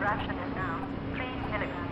Ration is now 3 milligrams.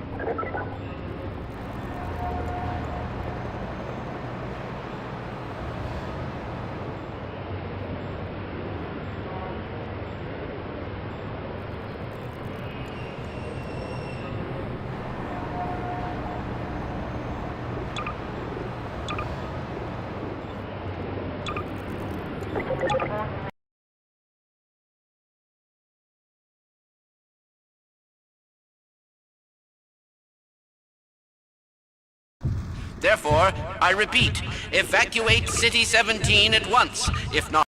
Therefore, I repeat, evacuate City 17 at once. If not...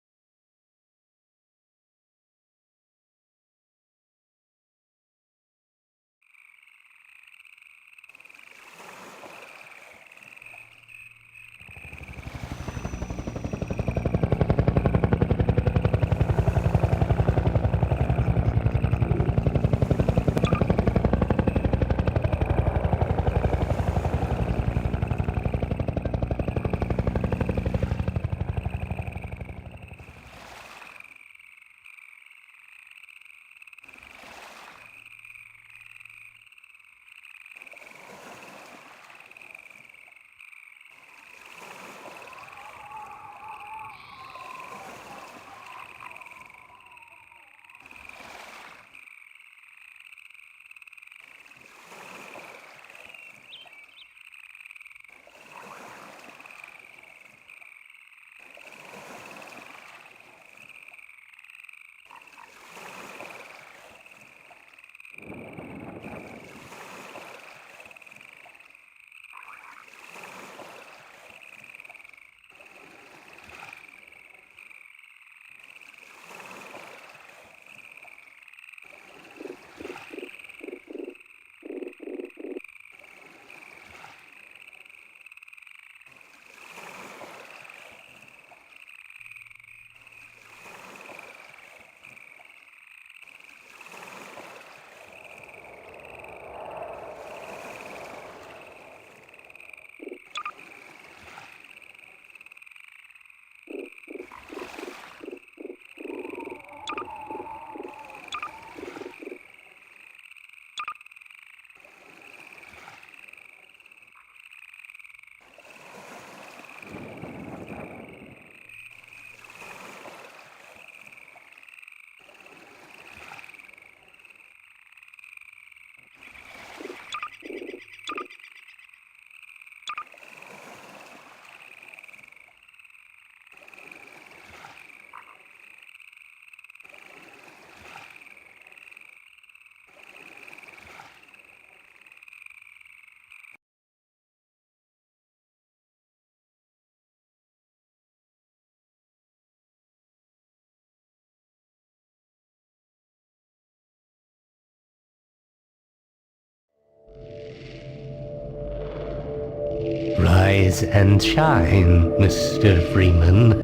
Rise and shine, Mr. Freeman.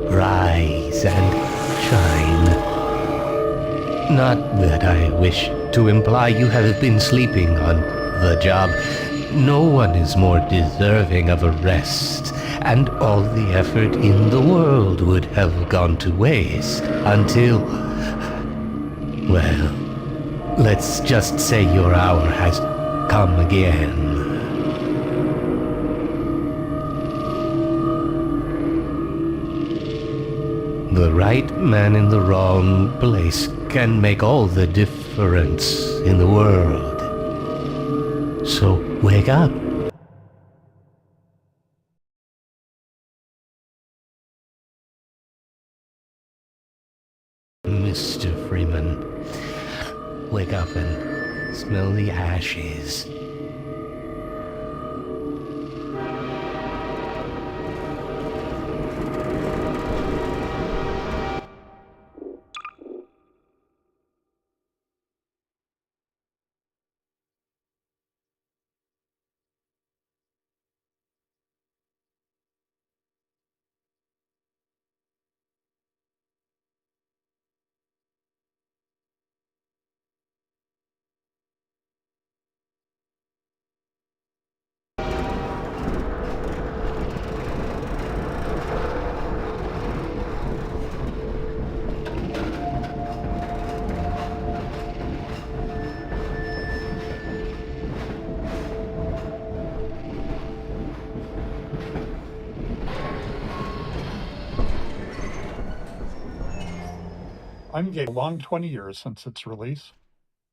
Rise and shine. Not that I wish to imply you have been sleeping on the job. No one is more deserving of a rest, and all the effort in the world would have gone to waste until... well, let's just say your hour has come again. The right man in the wrong place can make all the difference in the world. So wake up. Mr. Freeman, wake up and Smell the ashes. I'm Gabe. A long 20 years since its release.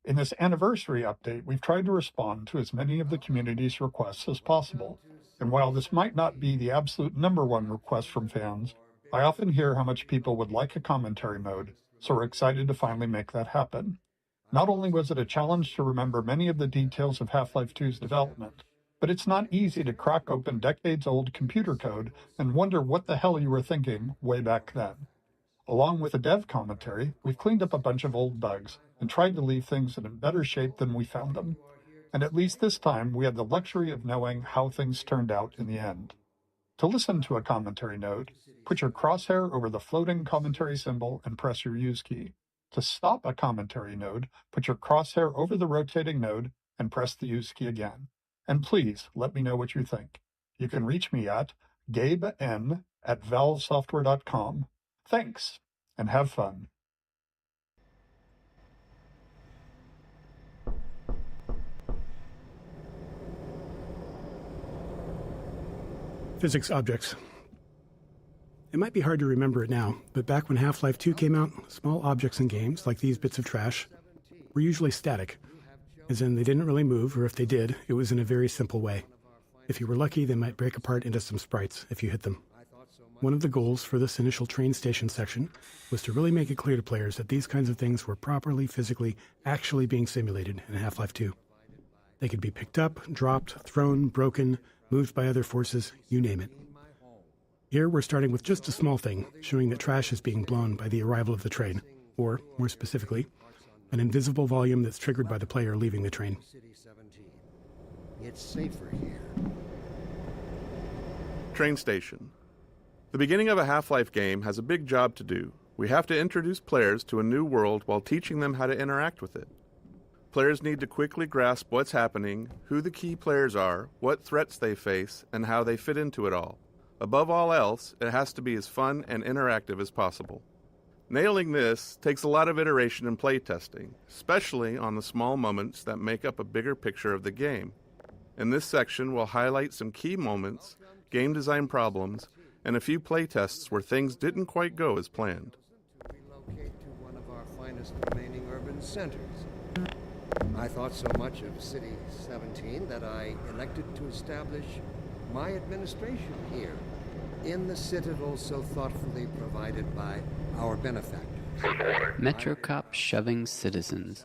In this anniversary update, we've tried to respond to as many of the community's requests as possible. And while this might not be the absolute #1 request from fans, I often hear how much people would like a commentary mode, so we're excited to finally make that happen. Not only was it a challenge to remember many of the details of Half-Life 2's development, but it's not easy to crack open decades-old computer code and wonder what the hell you were thinking way back then. Along with a dev commentary, we've cleaned up a bunch of old bugs and tried to leave things in better shape than we found them. And at least this time, we had the luxury of knowing how things turned out in the end. To listen to a commentary node, put your crosshair over the floating commentary symbol and press your use key. To stop a commentary node, put your crosshair over the rotating node and press the use key again. And please let me know what you think. You can reach me at gaben@valvesoftware.com. Thanks, and have fun. Physics objects. It might be hard to remember it now, but back when Half-Life 2 came out, small objects in games, like these bits of trash, were usually static, as in they didn't really move, or if they did, it was in a very simple way. If you were lucky, they might break apart into some sprites if you hit them. One of the goals for this initial train station section was to really make it clear to players that these kinds of things were properly, physically, actually being simulated in Half-Life 2. They could be picked up, dropped, thrown, broken, moved by other forces, you name it. Here we're starting with just a small thing, showing that trash is being blown by the arrival of the train, or, more specifically, an invisible volume that's triggered by the player leaving the train. It's safer here. Train station. The beginning of a Half-Life game has a big job to do. We have to introduce players to a new world while teaching them how to interact with it. Players need to quickly grasp what's happening, who the key players are, what threats they face, and how they fit into it all. Above all else, it has to be as fun and interactive as possible. Nailing this takes a lot of iteration and playtesting, especially on the small moments that make up a bigger picture of the game. In this section, we'll highlight some key moments, game design problems, and a few playtests where things didn't quite go as planned. Relocate to one of our finest remaining urban centers. I thought so much of City 17 that I elected to establish my administration here, in the citadel so thoughtfully provided by our benefactors. Metro Cop shoving citizens.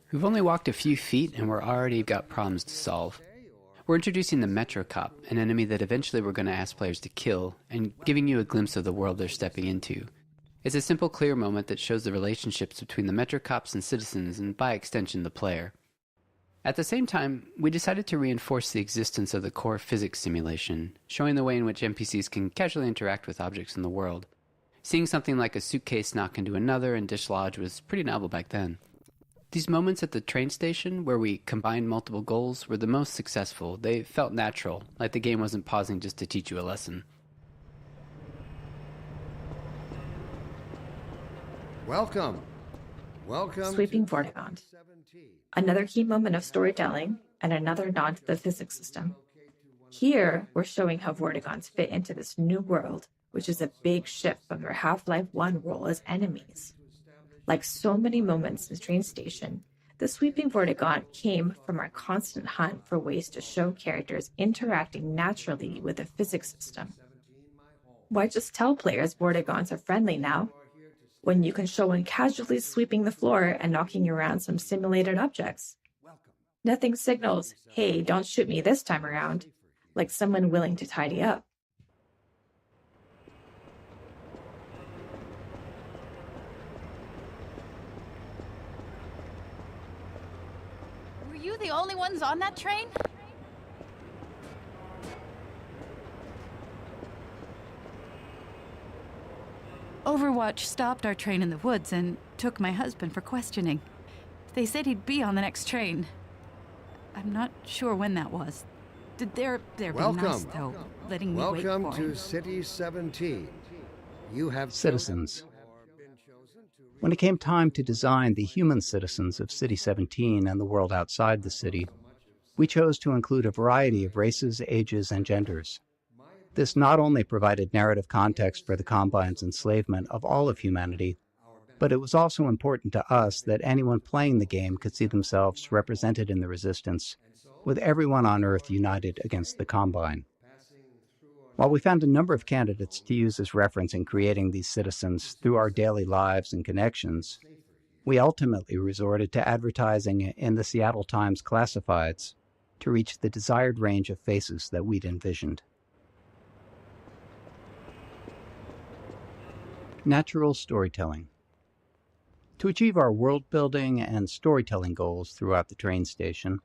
We've only walked a few feet and we're already got problems to solve. We're introducing the Metro Cop, an enemy that eventually we're going to ask players to kill, and giving you a glimpse of the world they're stepping into. It's a simple, clear moment that shows the relationships between the Metro Cops and citizens, and by extension, the player. At the same time, we decided to reinforce the existence of the core physics simulation, showing the way in which NPCs can casually interact with objects in the world. Seeing something like a suitcase knock into another and dislodge was pretty novel back then. These moments at the train station, where we combined multiple goals, were the most successful. They felt natural, like the game wasn't pausing just to teach you a lesson. Welcome. Sweeping Vortigaunt. Another key moment of storytelling, and another nod to the physics system. Here, we're showing how Vortigaunts fit into this new world, which is a big shift from their Half-Life 1 role as enemies. Like so many moments in the train station, the Sweeping Vortigaunt came from our constant hunt for ways to show characters interacting naturally with the physics system. Why just tell players Vortigaunts are friendly now? when you can show one casually sweeping the floor and knocking around some simulated objects. Nothing signals, hey, don't shoot me this time around, like someone willing to tidy up. Were you the only ones on that train? Overwatch stopped our train in the woods and took my husband for questioning. They said he'd be on the next train. I'm not sure when that was. They're be nice, though, letting me wait for him. Welcome to City 17. You have citizens. When it came time to design the human citizens of City 17 and the world outside the city, we chose to include a variety of races, ages, and genders. This not only provided narrative context for the Combine's enslavement of all of humanity, but it was also important to us that anyone playing the game could see themselves represented in the Resistance, with everyone on Earth united against the Combine. While we found a number of candidates to use as reference in creating these citizens through our daily lives and connections, we ultimately resorted to advertising in the Seattle Times classifieds to reach the desired range of faces that we'd envisioned. Natural storytelling. To achieve our world-building and storytelling goals throughout the train station,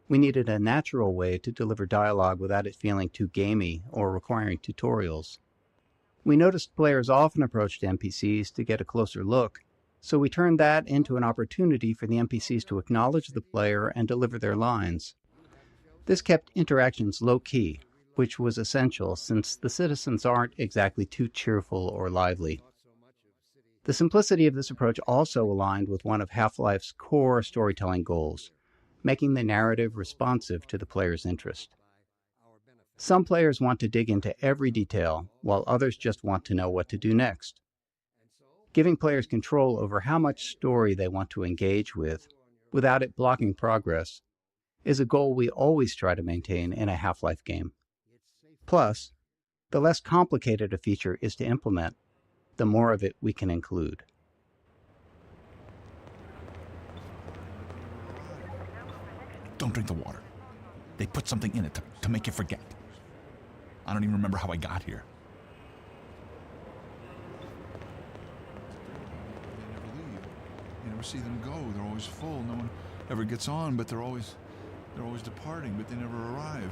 we needed a natural way to deliver dialogue without it feeling too gamey or requiring tutorials. We noticed players often approached NPCs to get a closer look, so we turned that into an opportunity for the NPCs to acknowledge the player and deliver their lines. This kept interactions low-key, which was essential since the citizens aren't exactly too cheerful or lively. The simplicity of this approach also aligned with one of Half-Life's core storytelling goals, making the narrative responsive to the player's interest. Some players want to dig into every detail, while others just want to know what to do next. Giving players control over how much story they want to engage with, without it blocking progress, is a goal we always try to maintain in a Half-Life game. Plus, the less complicated a feature is to implement, the more of it we can include. Don't drink the water. They put something in it to make you forget. I don't even remember how I got here. They never leave. You never see them go. They're always full. No one ever gets on, but they're always departing, but they never arrive.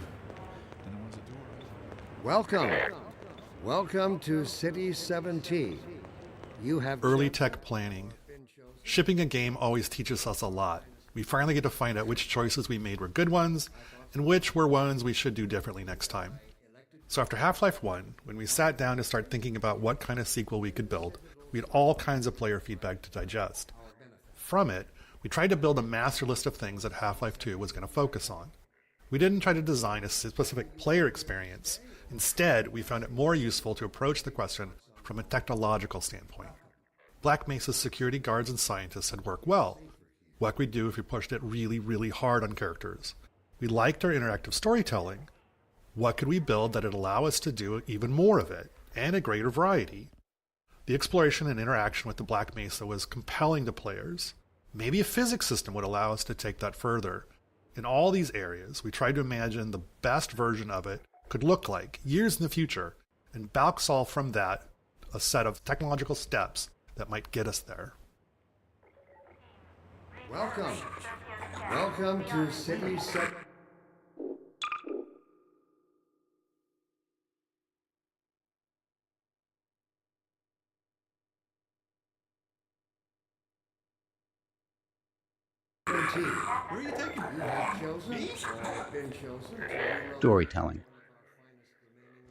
And no one's at the door. Welcome. Welcome to City 17. You have early tech planning. Shipping a game always teaches us a lot. We finally get to find out which choices we made were good ones, and which were ones we should do differently next time. So after Half-Life 1, when we sat down to start thinking about what kind of sequel we could build, we had all kinds of player feedback to digest. From it, we tried to build a master list of things that Half-Life 2 was going to focus on. We didn't try to design a specific player experience. Instead, we found it more useful to approach the question from a technological standpoint. Black Mesa's security guards and scientists had worked well. What could we do if we pushed it really, really hard on characters? We liked our interactive storytelling. What could we build that would allow us to do even more of it, and a greater variety? The exploration and interaction with the Black Mesa was compelling to players. Maybe a physics system would allow us to take that further. In all these areas, we tried to imagine the best version of it could look like years in the future, and back solve from that a set of technological steps that might get us there. Welcome. Welcome to City 7. Where are you taking me? You have chosen, or have been chosen. Storytelling.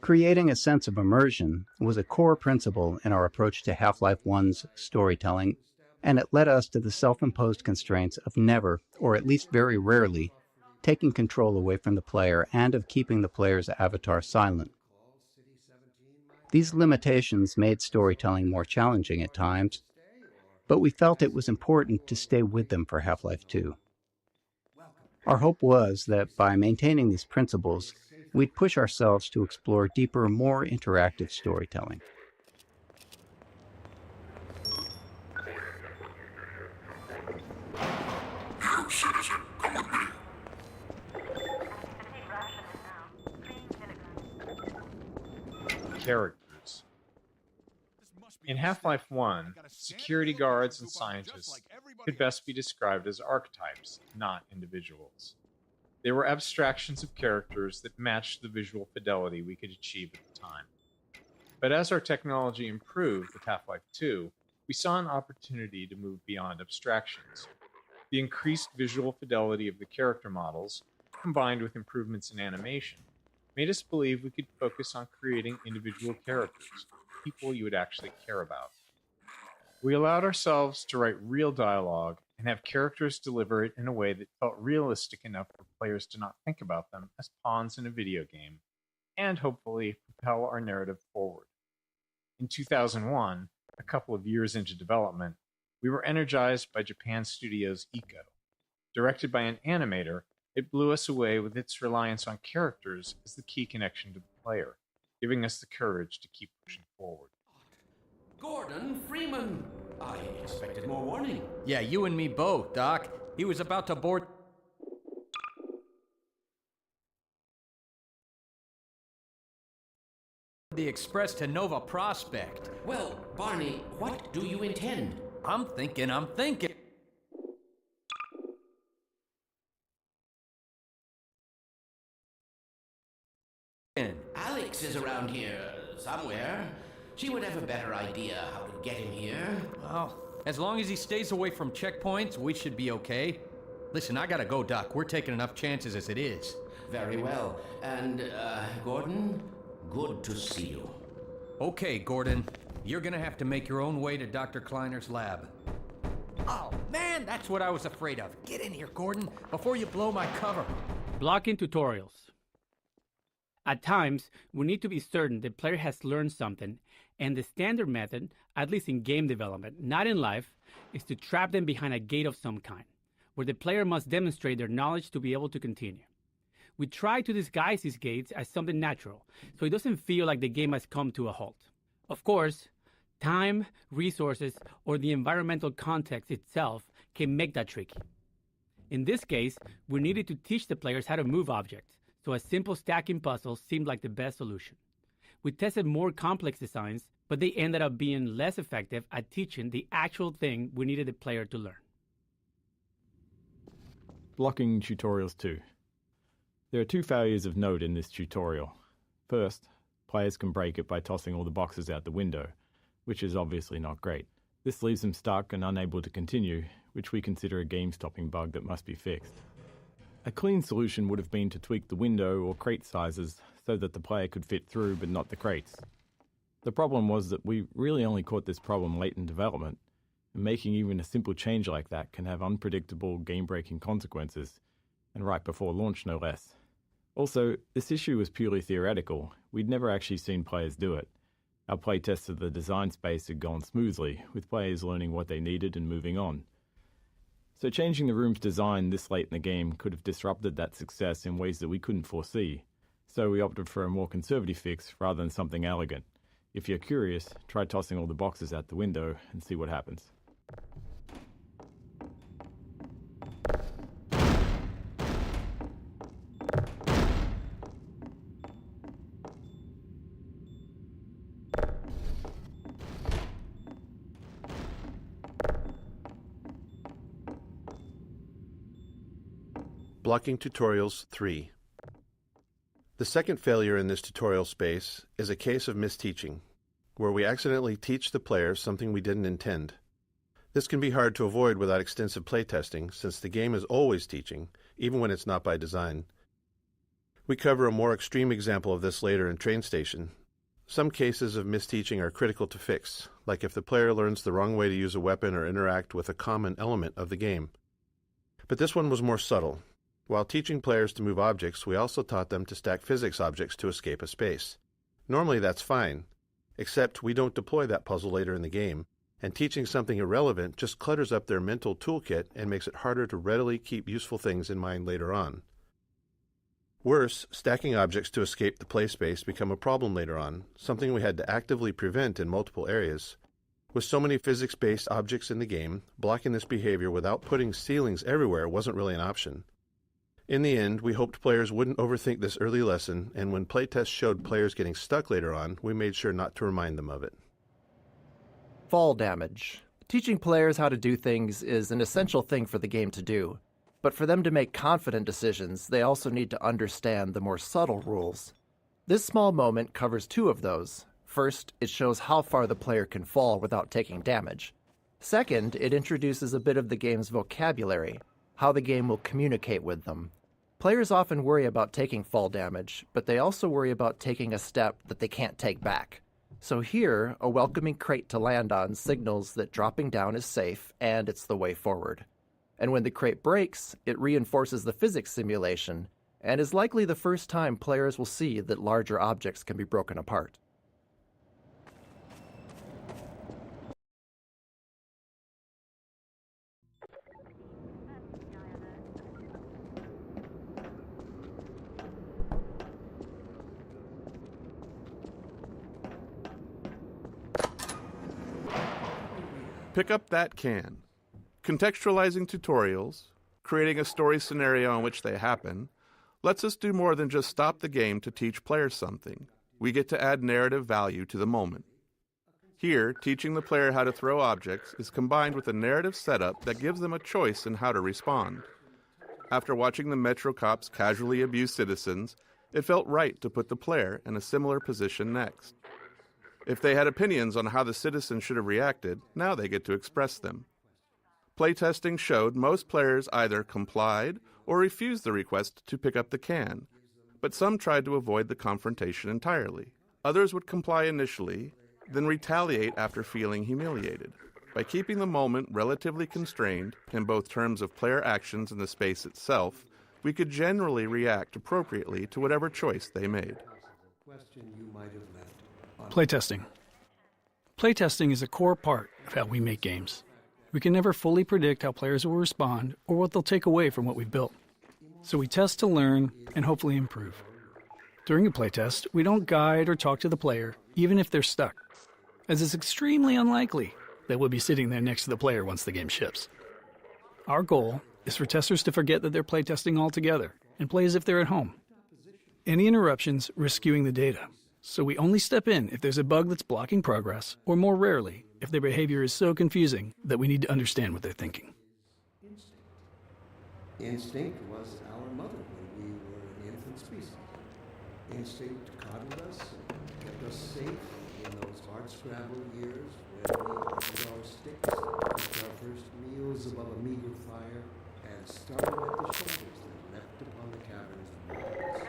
Creating a sense of immersion was a core principle in our approach to Half-Life 1's storytelling, and it led us to the self-imposed constraints of never, or at least very rarely, taking control away from the player and of keeping the player's avatar silent. These limitations made storytelling more challenging at times, but we felt it was important to stay with them for Half-Life 2. Our hope was that by maintaining these principles, we'd push ourselves to explore deeper, more interactive storytelling. characters. In Half-Life 1, security guards and scientists could best be described as archetypes, not individuals. They were abstractions of characters that matched the visual fidelity we could achieve at the time. But as our technology improved with Half-Life 2, we saw an opportunity to move beyond abstractions. The increased visual fidelity of the character models, combined with improvements in animation, made us believe we could focus on creating individual characters, people you would actually care about. We allowed ourselves to write real dialogue and have characters deliver it in a way that felt realistic enough for players to not think about them as pawns in a video game, and hopefully propel our narrative forward. In 2001, a couple of years into development, we were energized by Japan Studios' Ico. Directed by an animator, it blew us away with its reliance on characters as the key connection to the player, giving us the courage to keep pushing forward. Gordon Freeman! I expected more warning. Yeah, you and me both, Doc. He was about to board... the express to Nova Prospect. Well, Barney, what do you intend? I'm thinking. Alex is around here somewhere. She would have a better idea how to get him here. Well, as long as he stays away from checkpoints, we should be okay. Listen, I gotta go, Doc. We're taking enough chances as it is. Very well. And, Gordon, good to see you. Okay, Gordon. You're gonna have to make your own way to Dr. Kleiner's lab. Oh, man, that's what I was afraid of. Get in here, Gordon, before you blow my cover. Blocking tutorials. At times, we need to be certain the player has learned something, and the standard method, at least in game development, not in life, is to trap them behind a gate of some kind, where the player must demonstrate their knowledge to be able to continue. We try to disguise these gates as something natural, so it doesn't feel like the game has come to a halt. Of course, time, resources, or the environmental context itself can make that tricky. In this case, we needed to teach the players how to move objects, so a simple stacking puzzle seemed like the best solution. We tested more complex designs, but they ended up being less effective at teaching the actual thing we needed the player to learn. Blocking tutorials 2. There are two failures of note in this tutorial. First, players can break it by tossing all the boxes out the window, which is obviously not great. This leaves them stuck and unable to continue, which we consider a game-stopping bug that must be fixed. A clean solution would have been to tweak the window or crate sizes so that the player could fit through but not the crates. The problem was that we really only caught this problem late in development, and making even a simple change like that can have unpredictable game-breaking consequences, and right before launch no less. Also, this issue was purely theoretical. We'd never actually seen players do it. Our playtests of the design space had gone smoothly, with players learning what they needed and moving on. So changing the room's design this late in the game could have disrupted that success in ways that we couldn't foresee, so we opted for a more conservative fix rather than something elegant. If you're curious, try tossing all the boxes out the window and see what happens. Blocking Tutorials 3. The second failure in this tutorial space is a case of misteaching, where we accidentally teach the player something we didn't intend. This can be hard to avoid without extensive playtesting, since the game is always teaching, even when it's not by design. We cover a more extreme example of this later in Train Station. Some cases of misteaching are critical to fix, like if the player learns the wrong way to use a weapon or interact with a common element of the game. But this one was more subtle. While teaching players to move objects, we also taught them to stack physics objects to escape a space. Normally that's fine, except we don't deploy that puzzle later in the game, and teaching something irrelevant just clutters up their mental toolkit and makes it harder to readily keep useful things in mind later on. Worse, stacking objects to escape the play space become a problem later on, something we had to actively prevent in multiple areas. With so many physics-based objects in the game, blocking this behavior without putting ceilings everywhere wasn't really an option. In the end, we hoped players wouldn't overthink this early lesson, and when playtests showed players getting stuck later on, we made sure not to remind them of it. Fall damage. Teaching players how to do things is an essential thing for the game to do. But for them to make confident decisions, they also need to understand the more subtle rules. This small moment covers two of those. First, it shows how far the player can fall without taking damage. Second, it introduces a bit of the game's vocabulary, how the game will communicate with them. Players often worry about taking fall damage, but they also worry about taking a step that they can't take back. So here, a welcoming crate to land on signals that dropping down is safe and it's the way forward. And when the crate breaks, it reinforces the physics simulation, and is likely the first time players will see that larger objects can be broken apart. Pick up that can. Contextualizing tutorials, creating a story scenario in which they happen, lets us do more than just stop the game to teach players something. We get to add narrative value to the moment. Here, teaching the player how to throw objects is combined with a narrative setup that gives them a choice in how to respond. After watching the Metro cops casually abuse citizens, it felt right to put the player in a similar position next. If they had opinions on how the citizens should have reacted, now they get to express them. Playtesting showed most players either complied or refused the request to pick up the can, but some tried to avoid the confrontation entirely. Others would comply initially, then retaliate after feeling humiliated. By keeping the moment relatively constrained, in both terms of player actions and the space itself, we could generally react appropriately to whatever choice they made. Playtesting. Playtesting is a core part of how we make games. We can never fully predict how players will respond or what they'll take away from what we've built. So we test to learn and hopefully improve. During a playtest, we don't guide or talk to the player, even if they're stuck, as it's extremely unlikely that we'll be sitting there next to the player once the game ships. Our goal is for testers to forget that they're playtesting altogether and play as if they're at home. Any interruptions risk skewing the data, so we only step in if there's a bug that's blocking progress, or more rarely, if their behavior is so confusing that we need to understand what they're thinking. Instinct was our mother when we were an infant species. Instinct coddled us and kept us safe in those hard-scrabble years when we opened our sticks, cooked our first meals above a meager fire, and started at the shoulders that leapt upon the cavern's walls.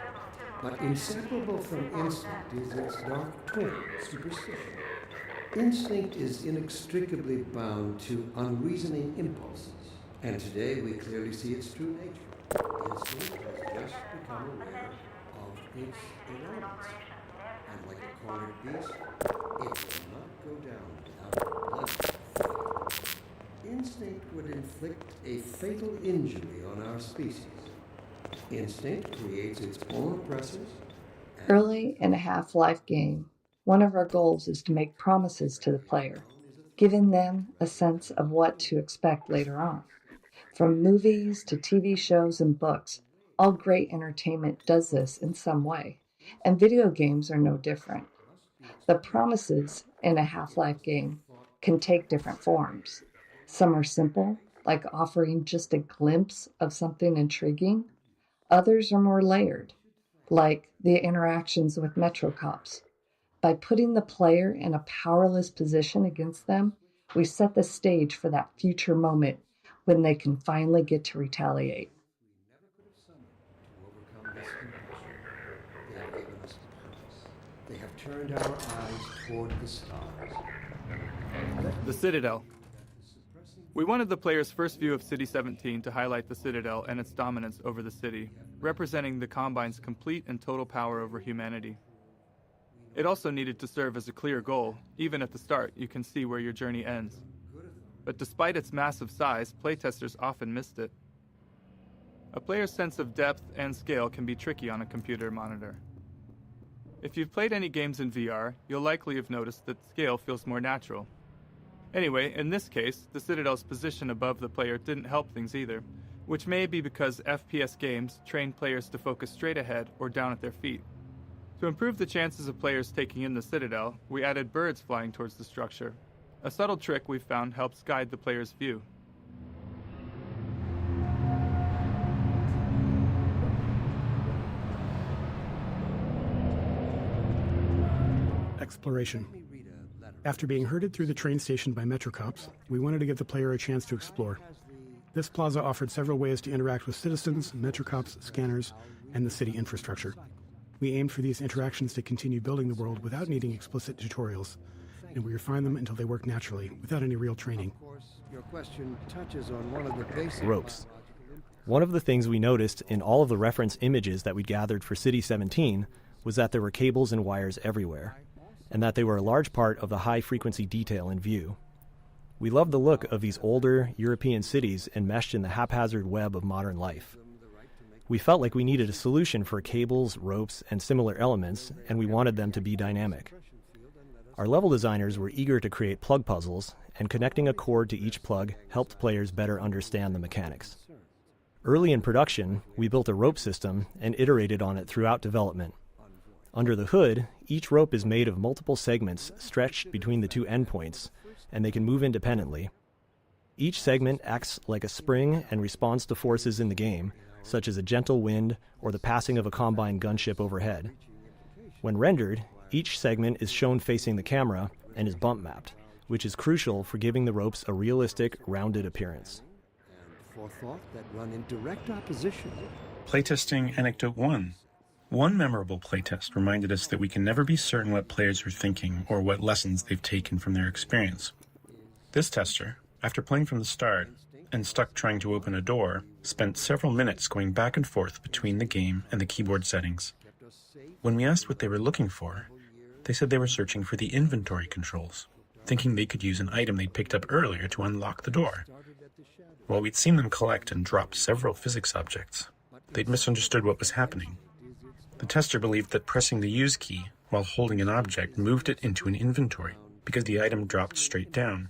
But inseparable from instinct is its dark twin, superstition. Instinct is inextricably bound to unreasoning impulses, and today we clearly see its true nature. Instinct has just become aware of its irrelevance, and like a cornered beast, it will not go down without a blood fight. Instinct would inflict a fatal injury on our species. Instinct creates its own oppressors. Early in a Half-Life game, one of our goals is to make promises to the player, giving them a sense of what to expect later on. From movies to TV shows and books, all great entertainment does this in some way, and video games are no different. The promises in a Half-Life game can take different forms. Some are simple, like offering just a glimpse of something intriguing. Others are more layered, like the interactions with Metro cops. By putting the player in a powerless position against them, we set the stage for that future moment when they can finally get to retaliate. They have turned our eyes toward the stars. The Citadel. We wanted the player's first view of City 17 to highlight the Citadel and its dominance over the city, representing the Combine's complete and total power over humanity. It also needed to serve as a clear goal. Even at the start, you can see where your journey ends. But despite its massive size, playtesters often missed it. A player's sense of depth and scale can be tricky on a computer monitor. If you've played any games in VR, you'll likely have noticed that scale feels more natural. Anyway, in this case, the Citadel's position above the player didn't help things either. which may be because FPS games train players to focus straight ahead or down at their feet. To improve the chances of players taking in the Citadel, we added birds flying towards the structure. A subtle trick we've found helps guide the player's view. Exploration. After being herded through the train station by Metro cops, we wanted to give the player a chance to explore. This plaza offered several ways to interact with citizens, Metro cops, scanners, and the city infrastructure. We aimed for these interactions to continue building the world without needing explicit tutorials, and we refined them until they work naturally, without any real training. Your question touches on one of the basic ropes. One of the things we noticed in all of the reference images that we gathered for City 17 was that there were cables and wires everywhere, and that they were a large part of the high-frequency detail in view. We loved the look of these older European cities enmeshed in the haphazard web of modern life. We felt like we needed a solution for cables, ropes, and similar elements, and we wanted them to be dynamic. Our level designers were eager to create plug puzzles, and connecting a cord to each plug helped players better understand the mechanics. Early in production, we built a rope system and iterated on it throughout development. Under the hood, each rope is made of multiple segments stretched between the two endpoints, and they can move independently. Each segment acts like a spring and responds to forces in the game, such as a gentle wind or the passing of a Combine gunship overhead. When rendered, each segment is shown facing the camera and is bump mapped, which is crucial for giving the ropes a realistic, rounded appearance. and forethought that run in direct opposition. Playtesting Anecdote 1. One memorable playtest reminded us that we can never be certain what players are thinking or what lessons they've taken from their experience. This tester, after playing from the start and stuck trying to open a door, spent several minutes going back and forth between the game and the keyboard settings. When we asked what they were looking for, they said they were searching for the inventory controls, thinking they could use an item they'd picked up earlier to unlock the door. While we'd seen them collect and drop several physics objects, they'd misunderstood what was happening. The tester believed that pressing the use key while holding an object moved it into an inventory because the item dropped straight down.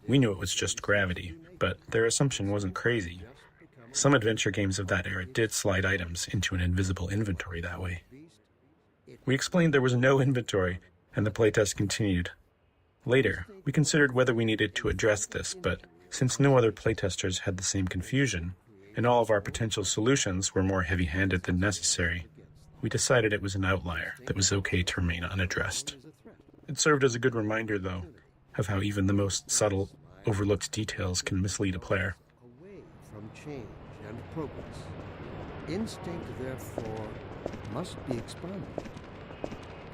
We knew it was just gravity, but their assumption wasn't crazy. Some adventure games of that era did slide items into an invisible inventory that way. We explained there was no inventory, and the playtest continued. Later, we considered whether we needed to address this, but since no other playtesters had the same confusion, and all of our potential solutions were more heavy-handed than necessary, we decided it was an outlier that was okay to remain unaddressed. It served as a good reminder, though, of how even the most subtle, overlooked details can mislead a player. Away from change and progress. Instinct, therefore, must be expunged.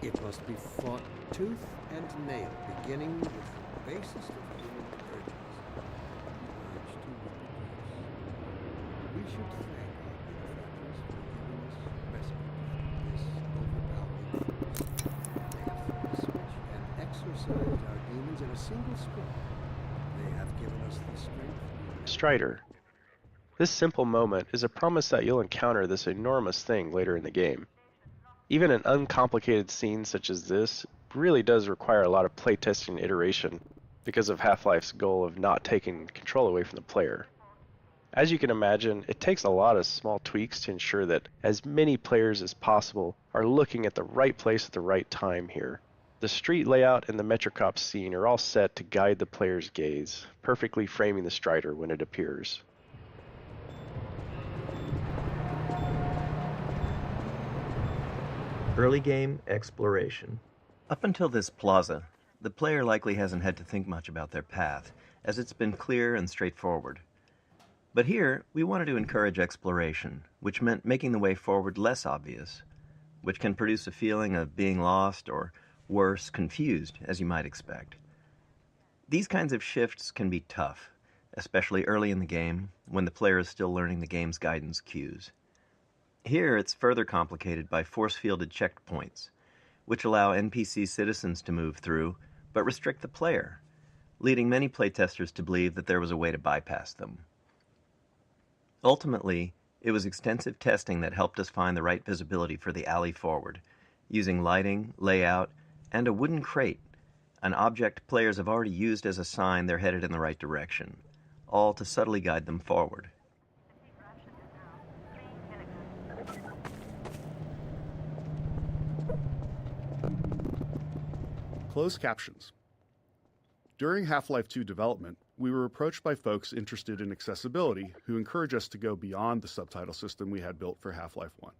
It must be fought tooth and nail, beginning with the basis of human urges. Urge to reproduce. We should thank our benefactors for giving us respite from this overbalancing force. They have flipped the switch and exorcised our demons in a single stroke. They have given us the strength. Strider. This simple moment is a promise that you'll encounter this enormous thing later in the game. Even an uncomplicated scene such as this really does require a lot of playtesting and iteration because of Half-Life's goal of not taking control away from the player. As you can imagine, it takes a lot of small tweaks to ensure that as many players as possible are looking at the right place at the right time here. The street layout and the Metrocop scene are all set to guide the player's gaze, perfectly framing the Strider when it appears. Early game exploration. Up until this plaza, the player likely hasn't had to think much about their path, as it's been clear and straightforward. But here, we wanted to encourage exploration, which meant making the way forward less obvious, which can produce a feeling of being lost or, worse, confused, as you might expect. These kinds of shifts can be tough, especially early in the game, when the player is still learning the game's guidance cues. Here, it's further complicated by force-fielded checkpoints, which allow NPC citizens to move through, but restrict the player, leading many playtesters to believe that there was a way to bypass them. Ultimately, it was extensive testing that helped us find the right visibility for the alley forward, using lighting, layout, and a wooden crate, an object players have already used as a sign they're headed in the right direction, all to subtly guide them forward. Closed captions. During Half-Life 2 development, we were approached by folks interested in accessibility who encouraged us to go beyond the subtitle system we had built for Half-Life 1.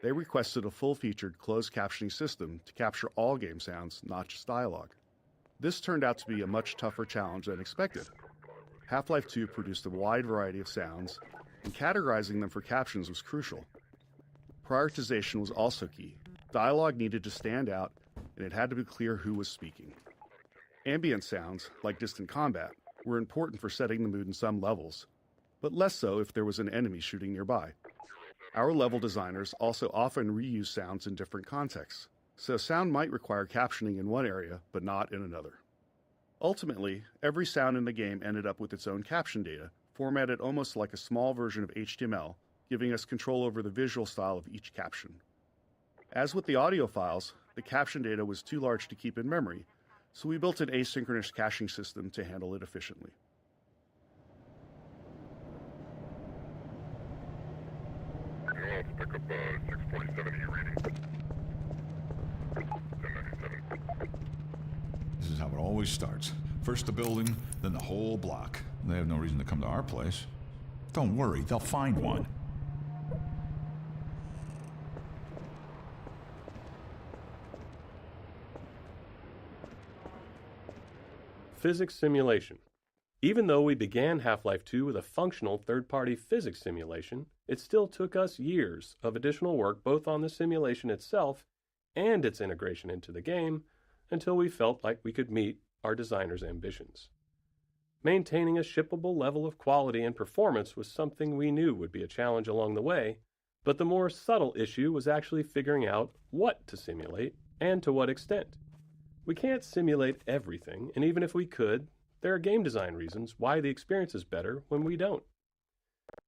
They requested a full-featured closed captioning system to capture all game sounds, not just dialogue. This turned out to be a much tougher challenge than expected. Half-Life 2 produced a wide variety of sounds, and categorizing them for captions was crucial. Prioritization was also key. Dialogue needed to stand out, and it had to be clear who was speaking. Ambient sounds, like distant combat, were important for setting the mood in some levels, but less so if there was an enemy shooting nearby. Our level designers also often reuse sounds in different contexts, so sound might require captioning in one area, but not in another. Ultimately, every sound in the game ended up with its own caption data, formatted almost like a small version of HTML, giving us control over the visual style of each caption. As with the audio files, the caption data was too large to keep in memory, so we built an asynchronous caching system to handle it efficiently. This is how it always starts. First the building, then the whole block. They have no reason to come to our place. Don't worry, they'll find one. Physics simulation. Even though we began Half-Life 2 with a functional third-party physics simulation, it still took us years of additional work both on the simulation itself and its integration into the game until we felt like we could meet our designers' ambitions. Maintaining a shippable level of quality and performance was something we knew would be a challenge along the way, but the more subtle issue was actually figuring out what to simulate and to what extent. We can't simulate everything, and even if we could, there are game design reasons why the experience is better when we don't.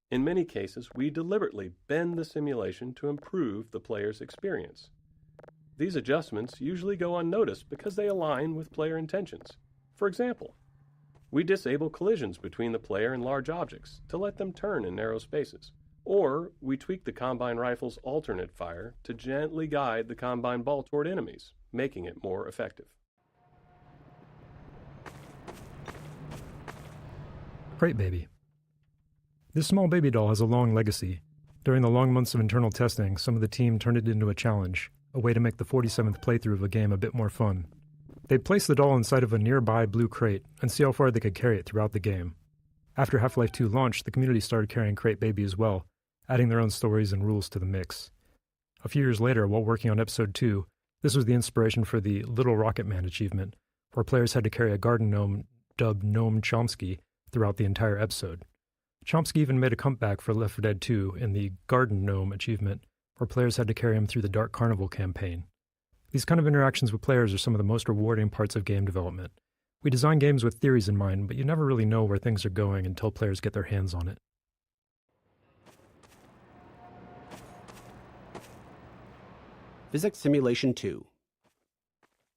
In many cases, we deliberately bend the simulation to improve the player's experience. These adjustments usually go unnoticed because they align with player intentions. For example, we disable collisions between the player and large objects to let them turn in narrow spaces. Or we tweak the Combine rifle's alternate fire to gently guide the Combine ball toward enemies, making it more effective. Crate Baby. This small baby doll has a long legacy. During the long months of internal testing, some of the team turned it into a challenge, a way to make the 47th playthrough of a game a bit more fun. They'd place the doll inside of a nearby blue crate and see how far they could carry it throughout the game. After Half-Life 2 launched, the community started carrying Crate Baby as well, adding their own stories and rules to the mix. A few years later, while working on Episode 2, this was the inspiration for the Little Rocket Man achievement, where players had to carry a garden gnome dubbed Gnome Chomsky throughout the entire episode. Chomsky even made a comeback for Left 4 Dead 2 in the Garden Gnome achievement, where players had to carry him through the Dark Carnival campaign. These kind of interactions with players are some of the most rewarding parts of game development. We design games with theories in mind, but you never really know where things are going until players get their hands on it. Physics Simulation 2.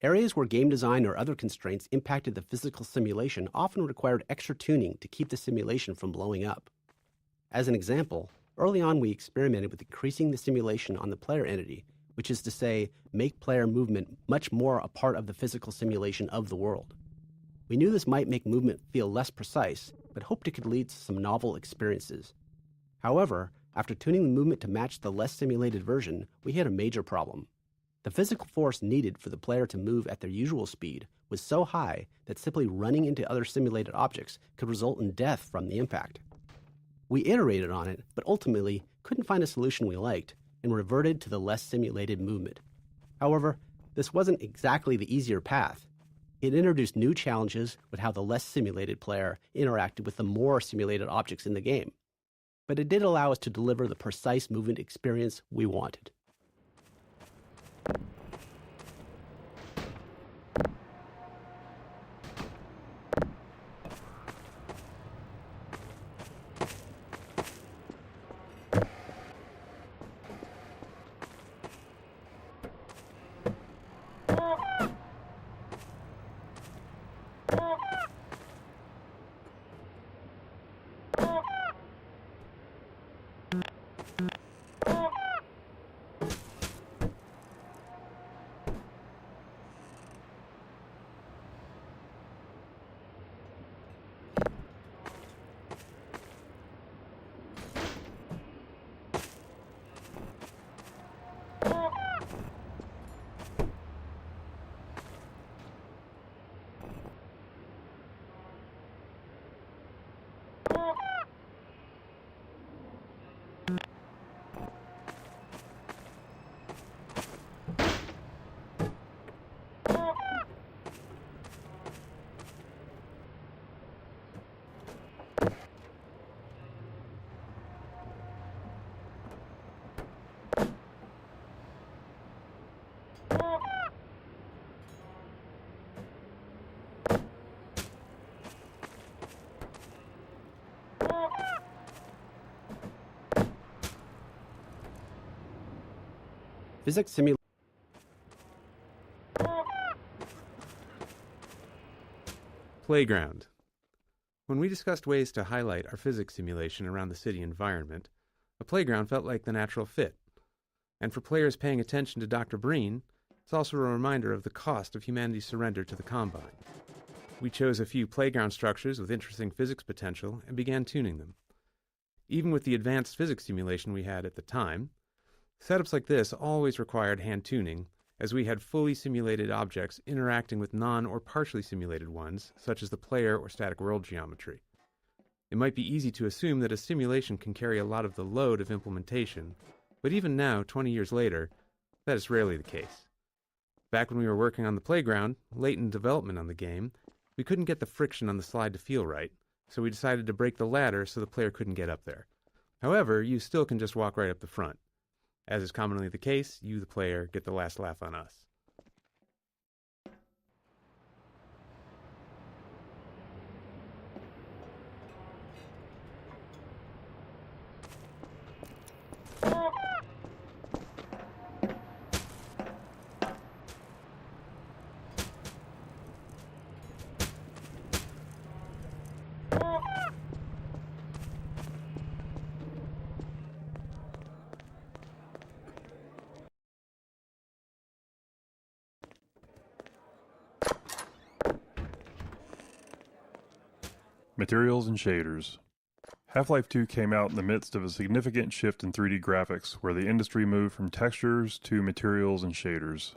Areas where game design or other constraints impacted the physical simulation often required extra tuning to keep the simulation from blowing up. As an example, early on we experimented with increasing the simulation on the player entity, which is to say, make player movement much more a part of the physical simulation of the world. We knew this might make movement feel less precise, but hoped it could lead to some novel experiences. However, after tuning the movement to match the less simulated version, we hit a major problem. The physical force needed for the player to move at their usual speed was so high that simply running into other simulated objects could result in death from the impact. We iterated on it, but ultimately couldn't find a solution we liked, and reverted to the less simulated movement. However, this wasn't exactly the easier path. It introduced new challenges with how the less simulated player interacted with the more simulated objects in the game. But it did allow us to deliver the precise movement experience we wanted. Physics simulation. Playground. When we discussed ways to highlight our physics simulation around the city environment, a playground felt like the natural fit. And for players paying attention to Dr. Breen, it's also a reminder of the cost of humanity's surrender to the Combine. We chose a few playground structures with interesting physics potential and began tuning them. Even with the advanced physics simulation we had at the time, setups like this always required hand tuning, as we had fully simulated objects interacting with non- or partially simulated ones, such as the player or static world geometry. It might be easy to assume that a simulation can carry a lot of the load of implementation, but even now, 20 years later, that is rarely the case. Back when we were working on the playground, late in development on the game, we couldn't get the friction on the slide to feel right, so we decided to break the ladder so the player couldn't get up there. However, you still can just walk right up the front. As is commonly the case, you, the player, get the last laugh on us. Materials and shaders. Half-Life 2 came out in the midst of a significant shift in 3D graphics, where the industry moved from textures to materials and shaders.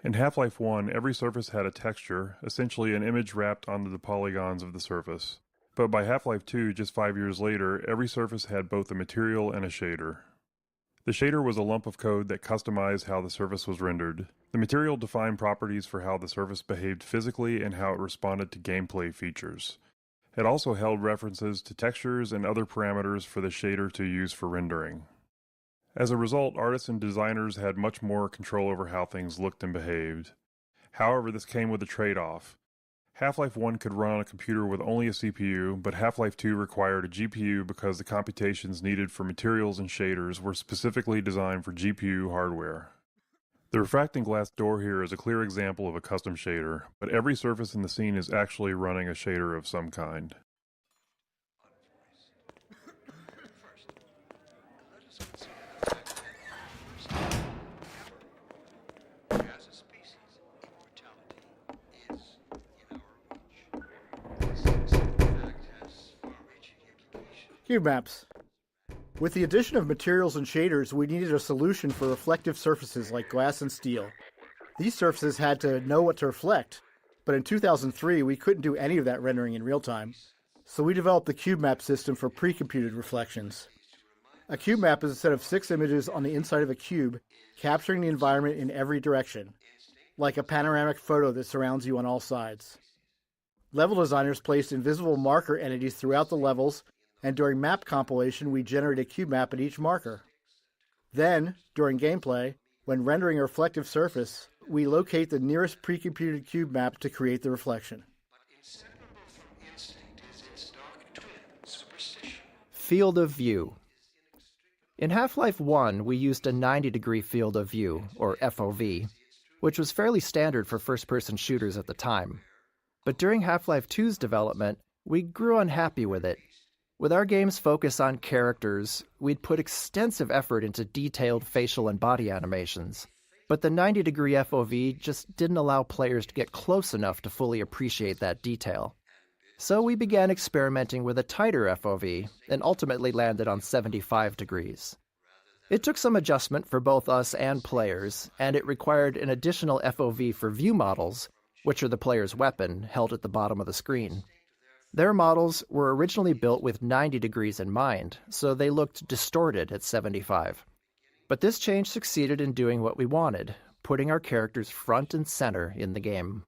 In Half-Life 1, every surface had a texture, essentially an image wrapped onto the polygons of the surface. But by Half-Life 2, just 5 years later, every surface had both a material and a shader. The shader was a lump of code that customized how the surface was rendered. The material defined properties for how the surface behaved physically and how it responded to gameplay features. It also held references to textures and other parameters for the shader to use for rendering. As a result, artists and designers had much more control over how things looked and behaved. However, this came with a trade-off. Half-Life 1 could run on a computer with only a CPU, but Half-Life 2 required a GPU because the computations needed for materials and shaders were specifically designed for GPU hardware. The refracting glass door here is a clear example of a custom shader, but every surface in the scene is actually running a shader of some kind. Cube maps. With the addition of materials and shaders, we needed a solution for reflective surfaces like glass and steel. These surfaces had to know what to reflect, but in 2003 we couldn't do any of that rendering in real time. So we developed the cube map system for pre-computed reflections. A cube map is a set of 6 images on the inside of a cube, capturing the environment in every direction, like a panoramic photo that surrounds you on all sides. Level designers placed invisible marker entities throughout the levels, and during map compilation, we generate a cube map at each marker. Then, during gameplay, when rendering a reflective surface, we locate the nearest pre-computed cube map to create the reflection. Field of view. In Half-Life 1, we used a 90-degree field of view, or FOV, which was fairly standard for first-person shooters at the time. But during Half-Life 2's development, we grew unhappy with it. With our game's focus on characters, we'd put extensive effort into detailed facial and body animations. But the 90-degree FOV just didn't allow players to get close enough to fully appreciate that detail. So we began experimenting with a tighter FOV, and ultimately landed on 75 degrees. It took some adjustment for both us and players, and it required an additional FOV for view models, which are the player's weapon, held at the bottom of the screen. Their models were originally built with 90 degrees in mind, so they looked distorted at 75. But this change succeeded in doing what we wanted, putting our characters front and center in the game.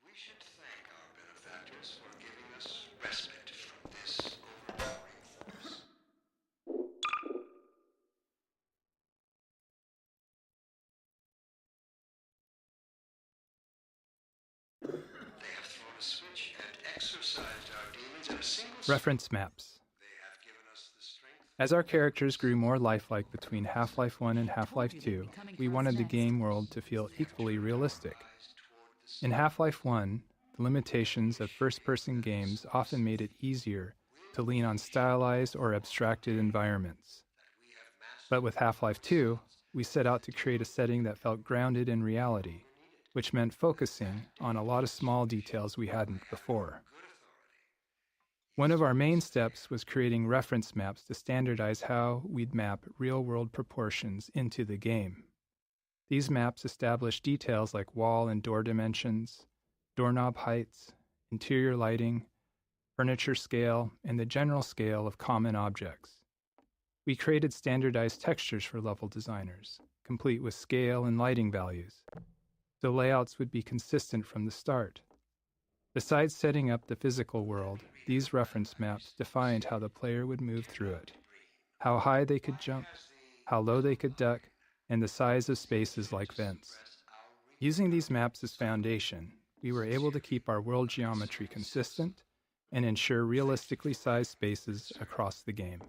We should thank our benefactors for giving us respite from this overpowering force. They have thrown a switch and exorcised our demons in a single Reference maps. They have given us the strength As our characters grew more lifelike between Half-Life 1 and Half-Life 2, we wanted the game world to feel equally realistic. In Half-Life 1, the limitations of first-person games often made it easier to lean on stylized or abstracted environments. But with Half-Life 2, we set out to create a setting that felt grounded in reality, which meant focusing on a lot of small details we hadn't before. One of our main steps was creating reference maps to standardize how we'd map real-world proportions into the game. These maps establish details like wall and door dimensions, doorknob heights, interior lighting, furniture scale, and the general scale of common objects. We created standardized textures for level designers, complete with scale and lighting values, so layouts would be consistent from the start. Besides setting up the physical world, these reference maps defined how the player would move through it, how high they could jump, how low they could duck, and the size of spaces like vents. Using these maps as foundation, we were able to keep our world geometry consistent and ensure realistically sized spaces across the game.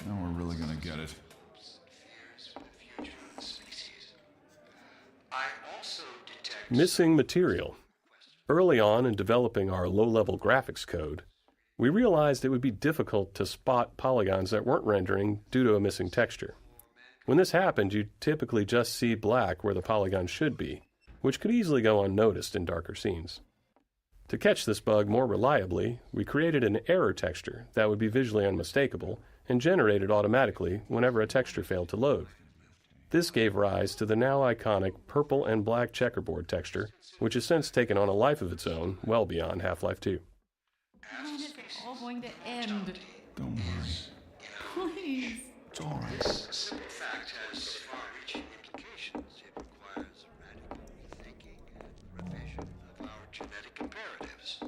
Now we're really gonna get it. Missing material. Early on in developing our low-level graphics code, we realized it would be difficult to spot polygons that weren't rendering due to a missing texture. When this happened, you'd typically just see black where the polygon should be, which could easily go unnoticed in darker scenes. To catch this bug more reliably, we created an error texture that would be visually unmistakable and generated automatically whenever a texture failed to load. This gave rise to the now iconic purple and black checkerboard texture, which has since taken on a life of its own well beyond Half-Life 2. When is it all going to end? Don't worry. Please. It's all right. This simple fact has far-reaching implications. It requires radical rethinking and revision of our genetic imperatives.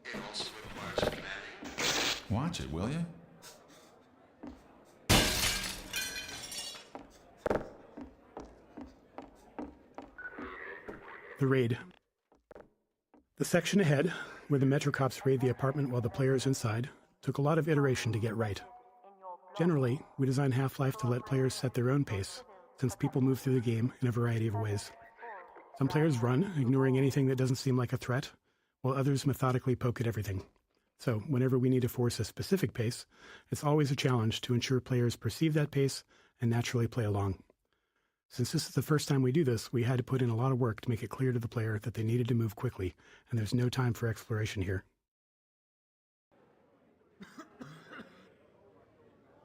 It also requires planning. Watch it, will you? The raid. The section ahead, where the Metro Cops raid the apartment while the player is inside, took a lot of iteration to get right. Generally, we design Half-Life to let players set their own pace, since people move through the game in a variety of ways. Some players run, ignoring anything that doesn't seem like a threat, while others methodically poke at everything. So, whenever we need to force a specific pace, it's always a challenge to ensure players perceive that pace and naturally play along. Since this is the first time we do this, we had to put in a lot of work to make it clear to the player that they needed to move quickly, and there's no time for exploration here.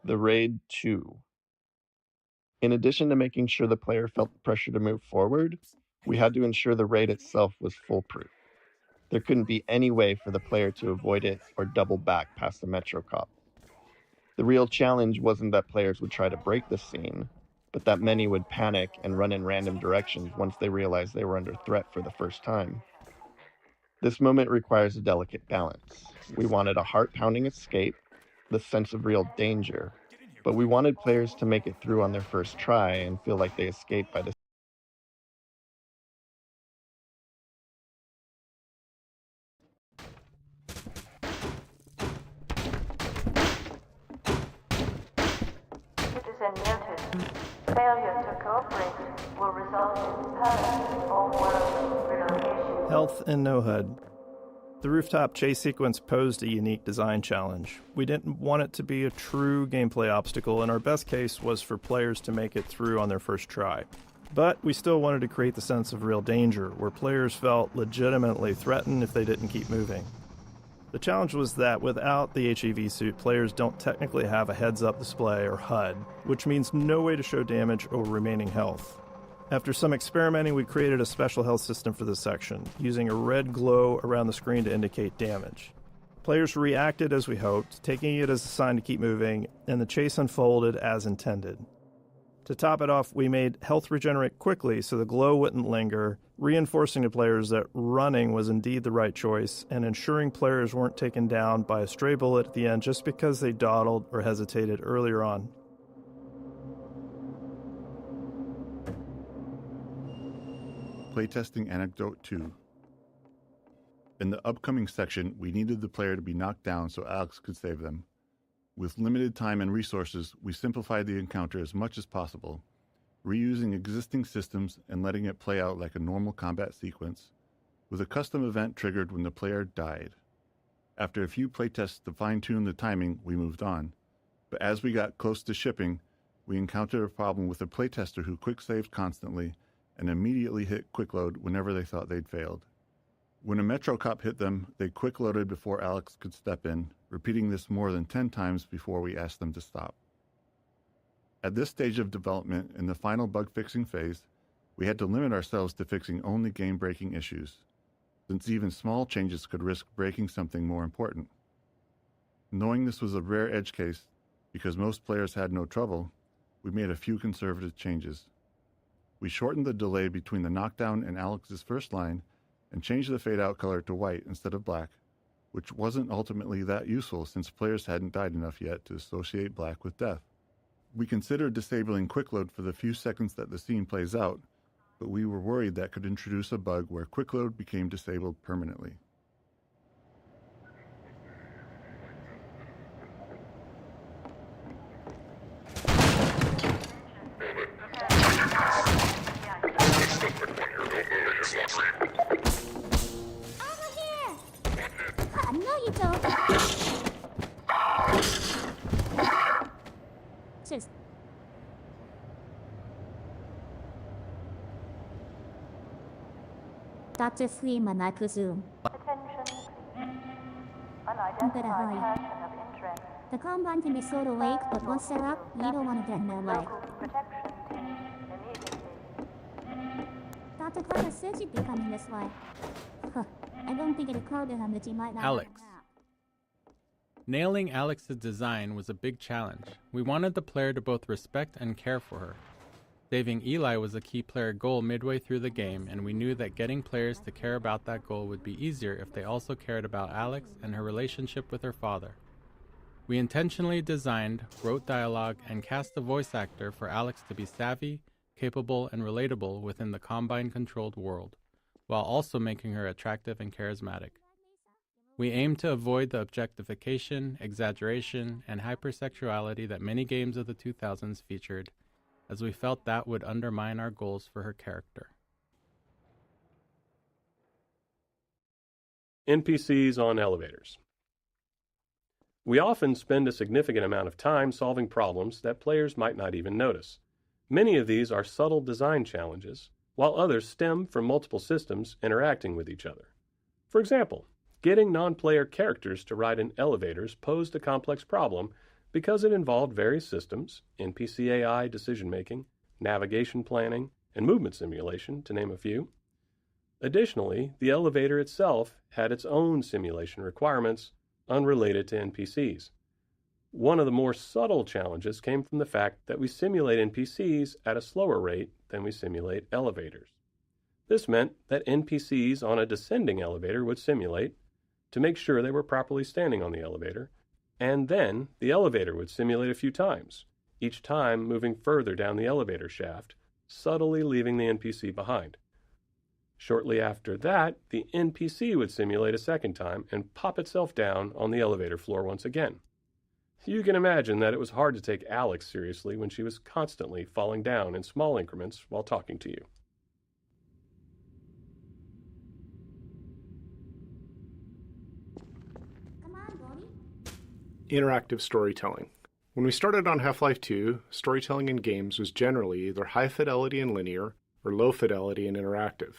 The Raid 2. In addition to making sure the player felt the pressure to move forward, we had to ensure the raid itself was foolproof. There couldn't be any way for the player to avoid it or double back past the Metro Cop. The real challenge wasn't that players would try to break the scene, but that many would panic and run in random directions once they realized they were under threat for the first time. This moment requires a delicate balance. We wanted a heart-pounding escape, the sense of real danger, but we wanted players to make it through on their first try and feel like they escaped by the Citizen noted. Failure to cooperate will result in permanent all-world relocation. Health in No HUD. The rooftop chase sequence posed a unique design challenge. We didn't want it to be a true gameplay obstacle, and our best case was for players to make it through on their first try. But we still wanted to create the sense of real danger, where players felt legitimately threatened if they didn't keep moving. The challenge was that without the HEV suit, players don't technically have a heads-up display or HUD, which means no way to show damage or remaining health. After some experimenting, we created a special health system for this section, using a red glow around the screen to indicate damage. Players reacted as we hoped, taking it as a sign to keep moving, and the chase unfolded as intended. To top it off, we made health regenerate quickly so the glow wouldn't linger, reinforcing to players that running was indeed the right choice, and ensuring players weren't taken down by a stray bullet at the end just because they dawdled or hesitated earlier on. Playtesting Anecdote 2. In the upcoming section, we needed the player to be knocked down so Alex could save them. With limited time and resources, we simplified the encounter as much as possible, reusing existing systems and letting it play out like a normal combat sequence, with a custom event triggered when the player died. After a few playtests to fine-tune the timing, we moved on. But as we got close to shipping, we encountered a problem with a playtester who quick-saved constantly and immediately hit quick-load whenever they thought they'd failed. When a Metro cop hit them, they quick-loaded before Alex could step in, repeating this more than 10 times before we asked them to stop. At this stage of development, in the final bug-fixing phase, we had to limit ourselves to fixing only game-breaking issues, since even small changes could risk breaking something more important. Knowing this was a rare edge case, because most players had no trouble, we made a few conservative changes. We shortened the delay between the knockdown and Alex's first line and changed the fade-out color to white instead of black, which wasn't ultimately that useful since players hadn't died enough yet to associate black with death. We considered disabling quick load for the few seconds that the scene plays out, but we were worried that could introduce a bug where quick load became disabled permanently. Dr. Freeman, I presume. The Combine can be sort of awake, but once set up, you don't want to get in their way. Dr. Carter said you'd be coming this way. I don't think it occurred to him that you might not. Alex. Nailing Alex's design was a big challenge. We wanted the player to both respect and care for her. Saving Eli was a key player goal midway through the game, and we knew that getting players to care about that goal would be easier if they also cared about Alex and her relationship with her father. We intentionally designed, wrote dialogue, and cast a voice actor for Alex to be savvy, capable, and relatable within the Combine-controlled world, while also making her attractive and charismatic. We aimed to avoid the objectification, exaggeration, and hypersexuality that many games of the 2000s featured, as we felt that would undermine our goals for her character. NPCs on elevators. We often spend a significant amount of time solving problems that players might not even notice. Many of these are subtle design challenges, while others stem from multiple systems interacting with each other. For example, getting non-player characters to ride in elevators posed a complex problem because it involved various systems, NPC AI decision-making, navigation planning, and movement simulation, to name a few. Additionally, the elevator itself had its own simulation requirements unrelated to NPCs. One of the more subtle challenges came from the fact that we simulate NPCs at a slower rate than we simulate elevators. This meant that NPCs on a descending elevator would simulate to make sure they were properly standing on the elevator, and then the elevator would simulate a few times, each time moving further down the elevator shaft, subtly leaving the NPC behind. Shortly after that, the NPC would simulate a second time and pop itself down on the elevator floor once again. You can imagine that it was hard to take Alex seriously when she was constantly falling down in small increments while talking to you. Interactive storytelling. When we started on Half-Life 2, storytelling in games was generally either high fidelity and linear or low fidelity and interactive.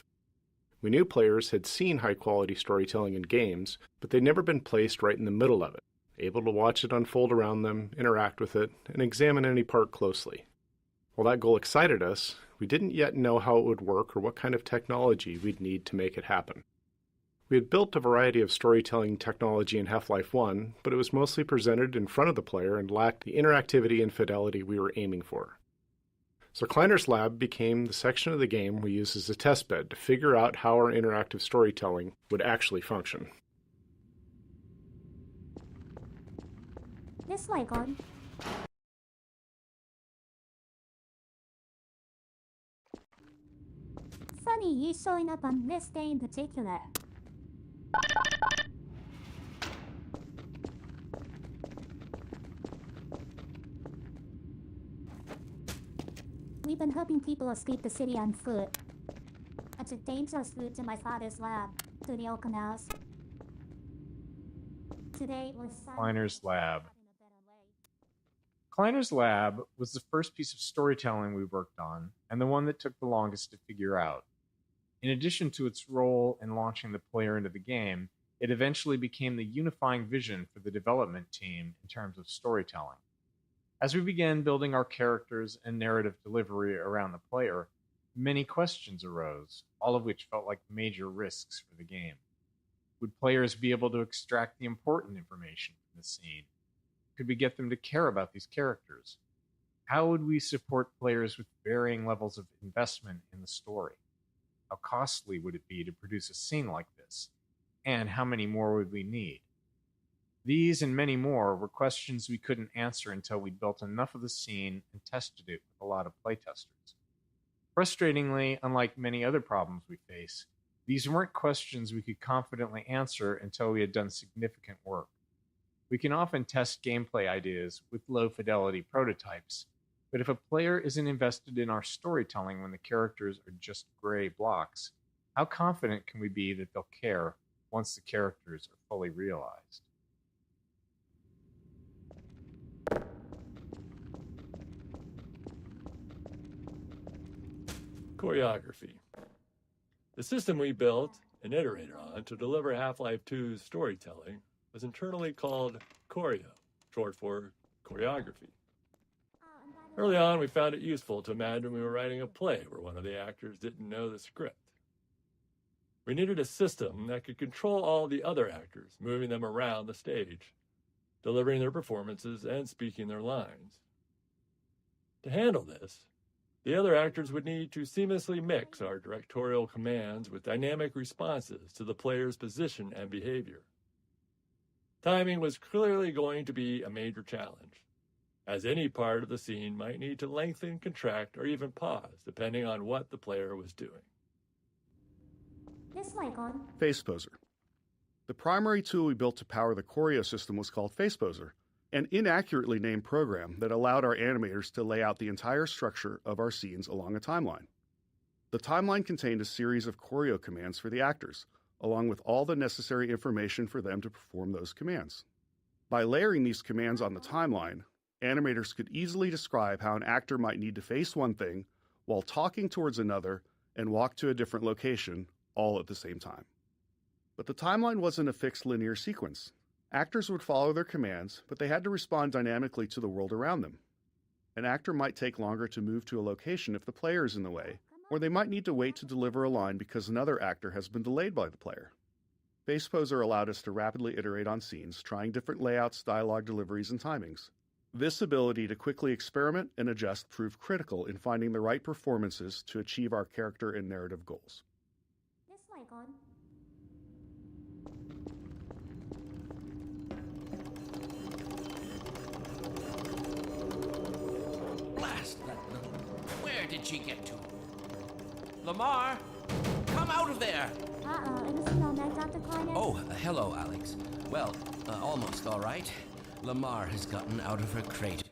We knew players had seen high-quality storytelling in games, but they'd never been placed right in the middle of it, able to watch it unfold around them, interact with it, and examine any part closely. While that goal excited us, we didn't yet know how it would work or what kind of technology we'd need to make it happen. We had built a variety of storytelling technology in Half-Life 1, but it was mostly presented in front of the player and lacked the interactivity and fidelity we were aiming for. So Kleiner's Lab became the section of the game we used as a testbed to figure out how our interactive storytelling would actually function. This way, Gordon. Funny you showing up on this day in particular. We've been helping people escape the city on foot. I took dangerous route to my father's lab, through the old canals. Today, we're Kleiner's Lab. Kleiner's Lab was the first piece of storytelling we worked on, and the one that took the longest to figure out. In addition to its role in launching the player into the game, it eventually became the unifying vision for the development team in terms of storytelling. As we began building our characters and narrative delivery around the player, many questions arose, all of which felt like major risks for the game. Would players be able to extract the important information from the scene? Could we get them to care about these characters? How would we support players with varying levels of investment in the story? How costly would it be to produce a scene like this? And how many more would we need? These and many more were questions we couldn't answer until we'd built enough of the scene and tested it with a lot of playtesters. Frustratingly, unlike many other problems we face, these weren't questions we could confidently answer until we had done significant work. We can often test gameplay ideas with low-fidelity prototypes, but if a player isn't invested in our storytelling when the characters are just gray blocks, how confident can we be that they'll care once the characters are fully realized? Choreography. The system we built and iterated on to deliver Half-Life 2's storytelling was internally called Choreo, short for choreography. Early on, we found it useful to imagine we were writing a play where one of the actors didn't know the script. We needed a system that could control all the other actors, moving them around the stage, delivering their performances and speaking their lines. To handle this, the other actors would need to seamlessly mix our directorial commands with dynamic responses to the player's position and behavior. Timing was clearly going to be a major challenge, as any part of the scene might need to lengthen, contract, or even pause, depending on what the player was doing. This mic on. FacePoser. The primary tool we built to power the Choreo system was called FacePoser, an inaccurately named program that allowed our animators to lay out the entire structure of our scenes along a timeline. The timeline contained a series of Choreo commands for the actors, along with all the necessary information for them to perform those commands. By layering these commands on the timeline, animators could easily describe how an actor might need to face one thing while talking towards another and walk to a different location, all at the same time. But the timeline wasn't a fixed linear sequence. Actors would follow their commands, but they had to respond dynamically to the world around them. An actor might take longer to move to a location if the player is in the way, or they might need to wait to deliver a line because another actor has been delayed by the player. FacePoser allowed us to rapidly iterate on scenes, trying different layouts, dialogue deliveries, and timings. This ability to quickly experiment and adjust proved critical in finding the right performances to achieve our character and narrative goals. This mic on. Blast that little... Where did she get to? Lamar, come out of there! Anything on that, Dr. Kleiner? Oh, hello, Alex. Well, almost all right. Lamar has gotten out of her crate.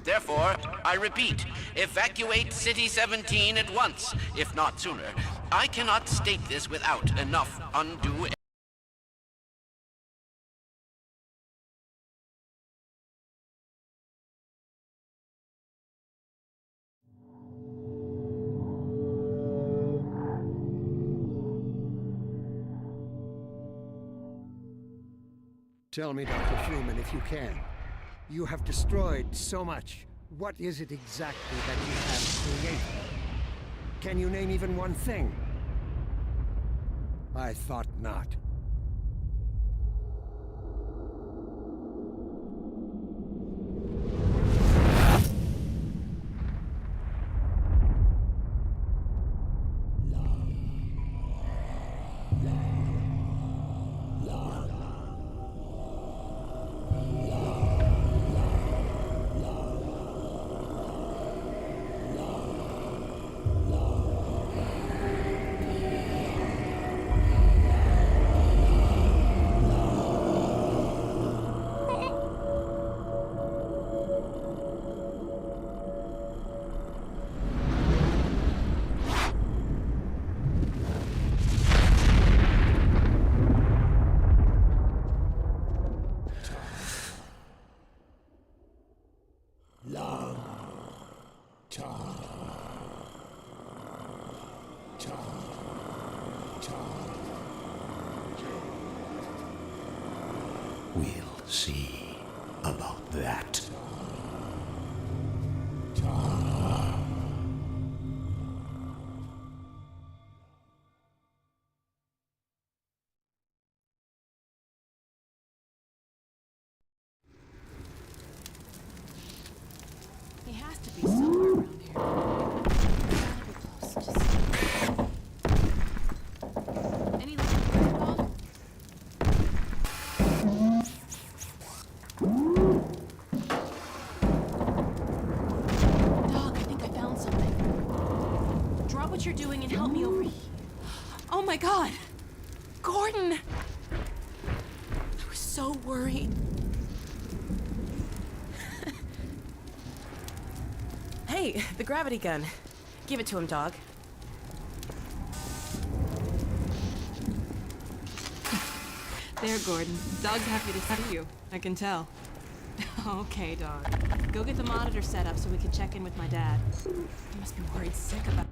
Therefore, I repeat, evacuate City 17 at once, if not sooner. I cannot state this without enough undue... Tell me, Dr. Freeman, if you can. You have destroyed so much. What is it exactly that you have created? Can you name even one thing? I thought not. see about that. He has to be somewhere around here. Gotta be close. Just... Any luck with the ball? Dog, I think I found something. Drop what you're doing and help me over here. Oh my god! Gordon! I was so worried. Hey, the gravity gun. Give it to him, dog. There, Gordon. Dog's happy to see you. I can tell. Okay, dog. Go get the monitor set up so we can check in with my dad. He must be worried sick about...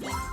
Yeah.